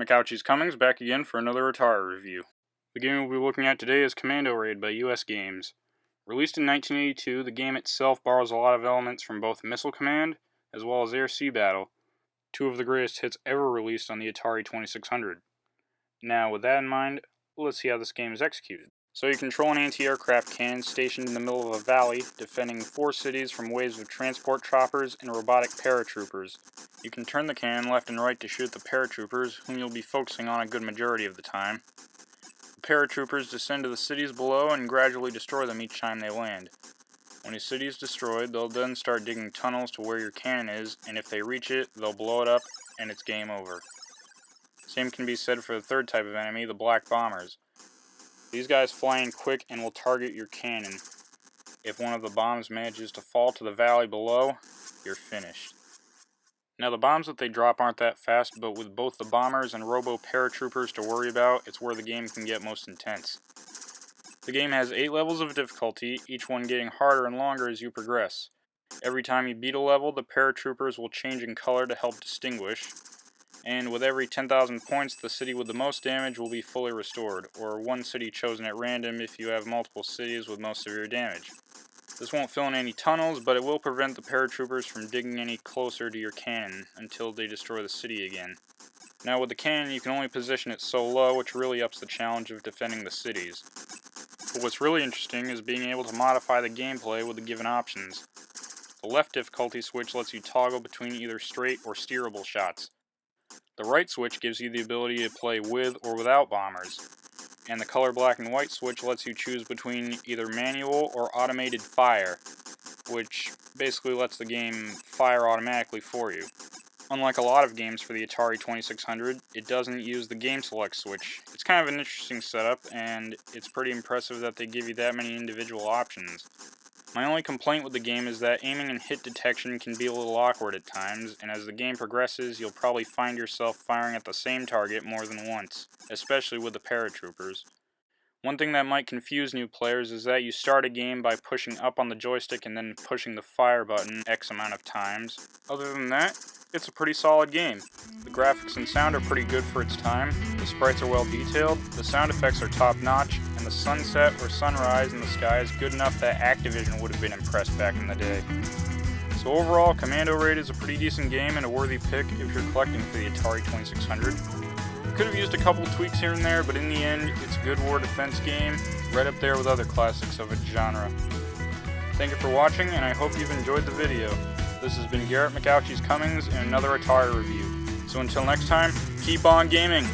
McOuchie's Cummings back again for another Atari review. The game we'll be looking at today is Commando by US Games. Released in 1982, the game itself borrows a lot of elements from both Missile Command as well as Air-Sea Battle, two of the greatest hits ever released on the Atari 2600. Now, with that in mind, let's see how this game is executed. So you control an anti-aircraft cannon stationed in the middle of a valley, defending 4 cities from waves of transport choppers and robotic paratroopers. You can turn the cannon left and right to shoot the paratroopers, whom you'll be focusing on a good majority of the time. The paratroopers descend to the cities below and gradually destroy them each time they land. When a city is destroyed, they'll then start digging tunnels to where your cannon is, and if they reach it, they'll blow it up, and it's game over. Same can be said for the third type of enemy, the black bombers. These guys fly in quick and will target your cannon. If one of the bombs manages to fall to the valley below, you're finished. Now the bombs that they drop aren't that fast, but with both the bombers and robo-paratroopers to worry about, it's where the game can get most intense. The game has 8 levels of difficulty, each one getting harder and longer as you progress. Every time you beat a level, the paratroopers will change in color to help distinguish. And with every 10,000 points, the city with the most damage will be fully restored, or one city chosen at random if you have multiple cities with most severe damage. This won't fill in any tunnels, but it will prevent the paratroopers from digging any closer to your cannon until they destroy the city again. Now with the cannon, you can only position it so low, which really ups the challenge of defending the cities. But what's really interesting is being able to modify the gameplay with the given options. The left difficulty switch lets you toggle between either straight or steerable shots. The right switch gives you the ability to play with or without bombers, and the color black and white switch lets you choose between either manual or automated fire, which basically lets the game fire automatically for you. Unlike a lot of games for the Atari 2600, it doesn't use the game select switch. It's kind of an interesting setup, and it's pretty impressive that they give you that many individual options. My only complaint with the game is that aiming and hit detection can be a little awkward at times, and as the game progresses, you'll probably find yourself firing at the same target more than once, especially with the paratroopers. One thing that might confuse new players is that you start a game by pushing up on the joystick and then pushing the fire button X amount of times. Other than that, it's a pretty solid game. The graphics and sound are pretty good for its time, the sprites are well detailed, the sound effects are top notch, and the sunset or sunrise in the sky is good enough that Activision would have been impressed back in the day. So overall, Commando Raid is a pretty decent game and a worthy pick if you're collecting for the Atari 2600. Could have used a couple tweaks here and there, but in the end, it's a good war defense game, right up there with other classics of its genre. Thank you for watching, and I hope you've enjoyed the video. This has been Garrett McOuchie's Cummings and another Atari review. So until next time, keep on gaming!